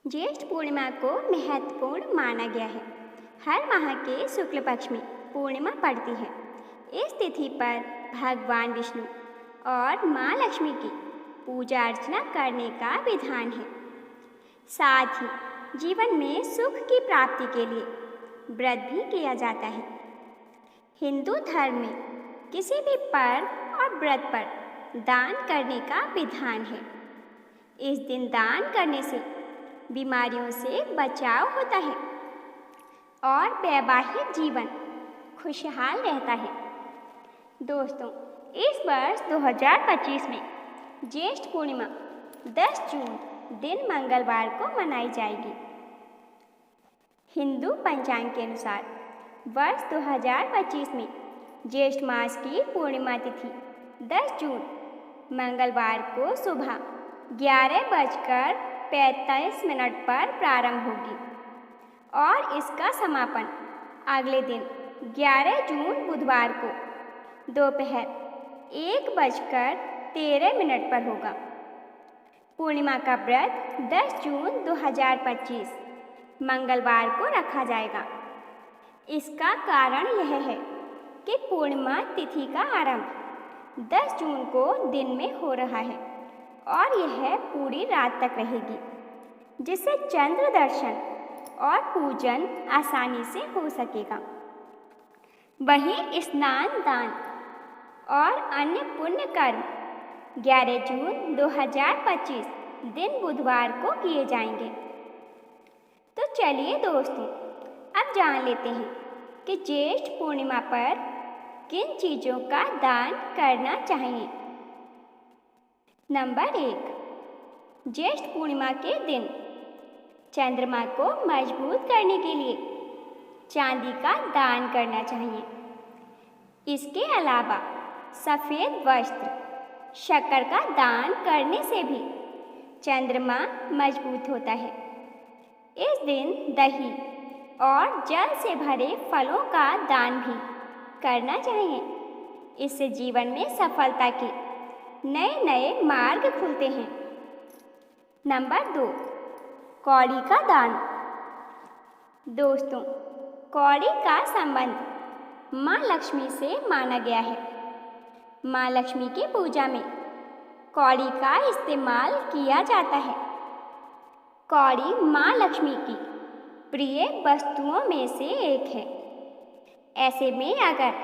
ज्येष्ठ पूर्णिमा को महत्वपूर्ण माना गया है। हर माह के शुक्ल पक्ष में पूर्णिमा पड़ती है। इस तिथि पर भगवान विष्णु और माँ लक्ष्मी की पूजा अर्चना करने का विधान है। साथ ही जीवन में सुख की प्राप्ति के लिए व्रत भी किया जाता है। हिंदू धर्म में किसी भी पर्व और व्रत पर दान करने का विधान है। इस दिन दान करने से बीमारियों से बचाव होता है और वैवाहिक जीवन खुशहाल रहता है। दोस्तों, इस वर्ष 2025 में ज्येष्ठ पूर्णिमा 10 जून दिन मंगलवार को मनाई जाएगी। हिंदू पंचांग के अनुसार वर्ष 2025 में ज्येष्ठ मास की पूर्णिमा तिथि 10 जून मंगलवार को सुबह 11:45 पर प्रारंभ होगी और इसका समापन अगले दिन 11 जून बुधवार को दोपहर 1:13 पर होगा। पूर्णिमा का व्रत 10 जून 2025 मंगलवार को रखा जाएगा। इसका कारण यह है कि पूर्णिमा तिथि का आरंभ 10 जून को दिन में हो रहा है और यह पूरी रात तक रहेगी, जिससे चंद्र दर्शन और पूजन आसानी से हो सकेगा। वहीं स्नान, दान और अन्य पुण्य कर्म 11 जून 2025 दिन बुधवार को किए जाएंगे। तो चलिए दोस्तों, अब जान लेते हैं कि ज्येष्ठ पूर्णिमा पर किन चीज़ों का दान करना चाहिए। नंबर 1, ज्येष्ठ पूर्णिमा के दिन चंद्रमा को मजबूत करने के लिए चांदी का दान करना चाहिए। इसके अलावा सफ़ेद वस्त्र, शक्कर का दान करने से भी चंद्रमा मजबूत होता है। इस दिन दही और जल से भरे फलों का दान भी करना चाहिए। इससे जीवन में सफलता के नए नए मार्ग खुलते हैं। नंबर 2, कौड़ी का दान। दोस्तों, कौड़ी का संबंध माँ लक्ष्मी से माना गया है। माँ लक्ष्मी की पूजा में कौड़ी का इस्तेमाल किया जाता है। कौड़ी माँ लक्ष्मी की प्रिय वस्तुओं में से एक है। ऐसे में अगर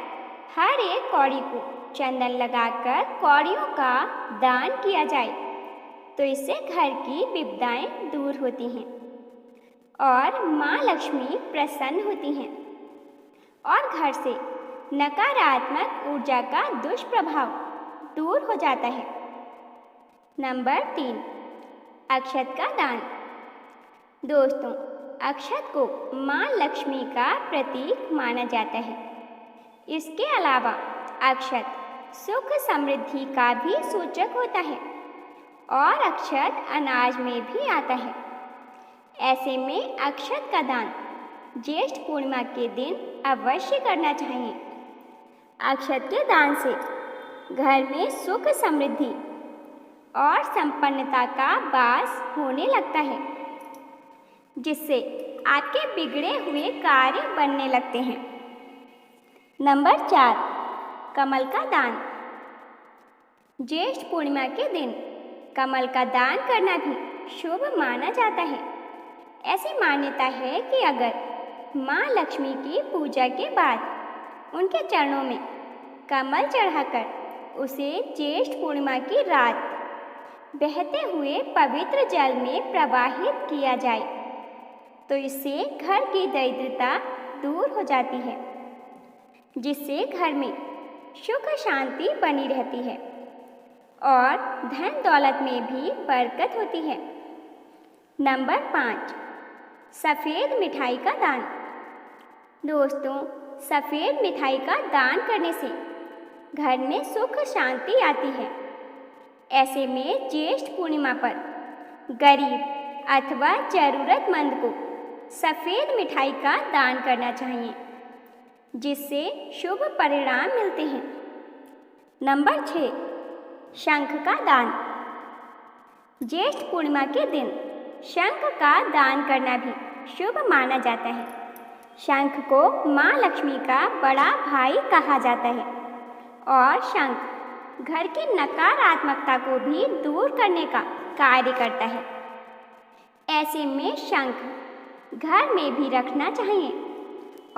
हर एक कौड़ी को चंदन लगाकर कौड़ियों का दान किया जाए तो इससे घर की विपदाएं दूर होती हैं और माँ लक्ष्मी प्रसन्न होती हैं और घर से नकारात्मक ऊर्जा का दुष्प्रभाव दूर हो जाता है। नंबर 3, अक्षत का दान। दोस्तों, अक्षत को माँ लक्ष्मी का प्रतीक माना जाता है। इसके अलावा अक्षत सुख समृद्धि का भी सूचक होता है और अक्षत अनाज में भी आता है। ऐसे में अक्षत का दान ज्येष्ठ पूर्णिमा के दिन अवश्य करना चाहिए। अक्षत के दान से घर में सुख समृद्धि और संपन्नता का वास होने लगता है, जिससे आपके बिगड़े हुए कार्य बनने लगते हैं। नंबर 4, कमल का दान। ज्येष्ठ पूर्णिमा के दिन कमल का दान करना भी शुभ माना जाता है। ऐसी मान्यता है कि अगर माँ लक्ष्मी की पूजा के बाद उनके चरणों में कमल चढ़ाकर उसे ज्येष्ठ पूर्णिमा की रात बहते हुए पवित्र जल में प्रवाहित किया जाए तो इससे घर की दरिद्रता दूर हो जाती है, जिससे घर में सुख शांति बनी रहती है और धन दौलत में भी बरकत होती है। नंबर 5, सफ़ेद मिठाई का दान। दोस्तों, सफ़ेद मिठाई का दान करने से घर में सुख शांति आती है। ऐसे में ज्येष्ठ पूर्णिमा पर गरीब अथवा ज़रूरतमंद को सफ़ेद मिठाई का दान करना चाहिए, जिससे शुभ परिणाम मिलते हैं। नंबर 6, शंख का दान। ज्येष्ठ पूर्णिमा के दिन शंख का दान करना भी शुभ माना जाता है। शंख को माँ लक्ष्मी का बड़ा भाई कहा जाता है और शंख घर की नकारात्मकता को भी दूर करने का कार्य करता है। ऐसे में शंख घर में भी रखना चाहिए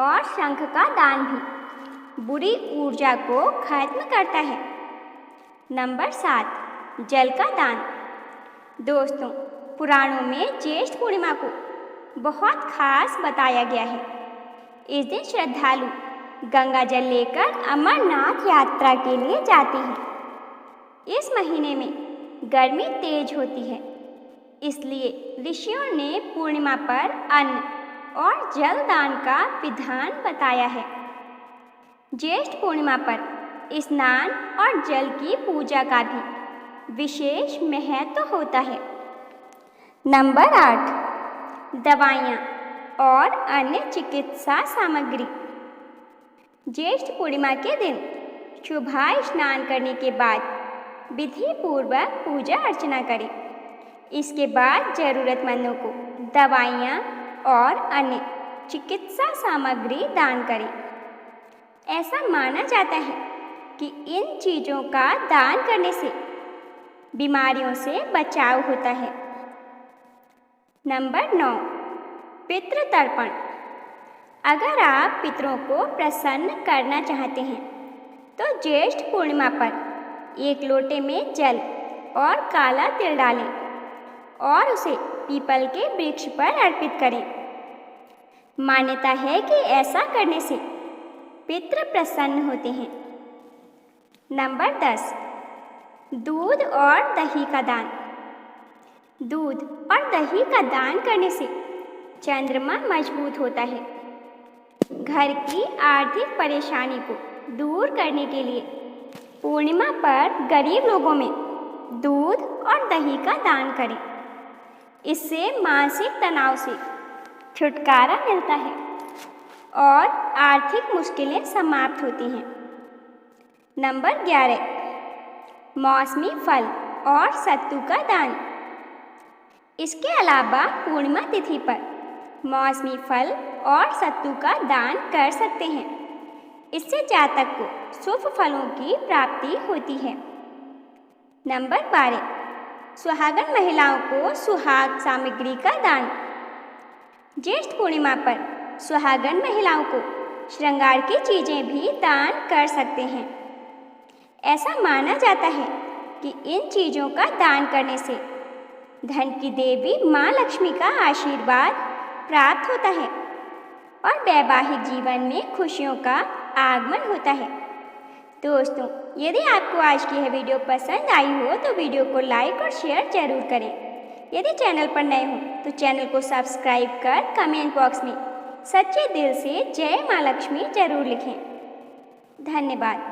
और शंख का दान भी बुरी ऊर्जा को खत्म करता है। नंबर 7, जल का दान। दोस्तों, पुराणों में ज्येष्ठ पूर्णिमा को बहुत खास बताया गया है। इस दिन श्रद्धालु गंगा जल लेकर अमरनाथ यात्रा के लिए जाते हैं। इस महीने में गर्मी तेज होती है, इसलिए ऋषियों ने पूर्णिमा पर अन्न और जल दान का विधान बताया है। ज्येष्ठ पूर्णिमा पर स्नान और जल की पूजा का भी विशेष महत्व होता है। नंबर 8, दवाइयाँ और अन्य चिकित्सा सामग्री। ज्येष्ठ पूर्णिमा के दिन सुबह स्नान करने के बाद विधि पूर्वक पूजा अर्चना करें। इसके बाद जरूरतमंदों को दवाइयाँ और अन्य चिकित्सा सामग्री दान करें। ऐसा माना जाता है कि इन चीज़ों का दान करने से बीमारियों से बचाव होता है। नंबर 9, पितृ तर्पण। अगर आप पितरों को प्रसन्न करना चाहते हैं तो ज्येष्ठ पूर्णिमा पर एक लोटे में जल और काला तिल डालें और उसे पीपल के वृक्ष पर अर्पित करें। मान्यता है कि ऐसा करने से पितृ प्रसन्न होते हैं। नंबर 10, दूध और दही का दान। दूध और दही का दान करने से चंद्रमा मजबूत होता है। घर की आर्थिक परेशानी को दूर करने के लिए पूर्णिमा पर गरीब लोगों में दूध और दही का दान करें। इससे मानसिक तनाव से छुटकारा मिलता है और आर्थिक मुश्किलें समाप्त होती हैं। नंबर 11, मौसमी फल और सत्तू का दान। इसके अलावा पूर्णिमा तिथि पर मौसमी फल और सत्तू का दान कर सकते हैं। इससे जातक को शुभ फलों की प्राप्ति होती है। नंबर 12, सुहागन महिलाओं को सुहाग सामग्री का दान। ज्येष्ठ पूर्णिमा पर सुहागन महिलाओं को श्रृंगार की चीज़ें भी दान कर सकते हैं। ऐसा माना जाता है कि इन चीज़ों का दान करने से धन की देवी माँ लक्ष्मी का आशीर्वाद प्राप्त होता है और वैवाहिक जीवन में खुशियों का आगमन होता है। दोस्तों, यदि आपको आज की यह वीडियो पसंद आई हो तो वीडियो को लाइक और शेयर जरूर करें। यदि चैनल पर नए हो तो चैनल को सब्सक्राइब कर कमेंट बॉक्स में सच्चे दिल से जय माँ लक्ष्मी जरूर लिखें। धन्यवाद।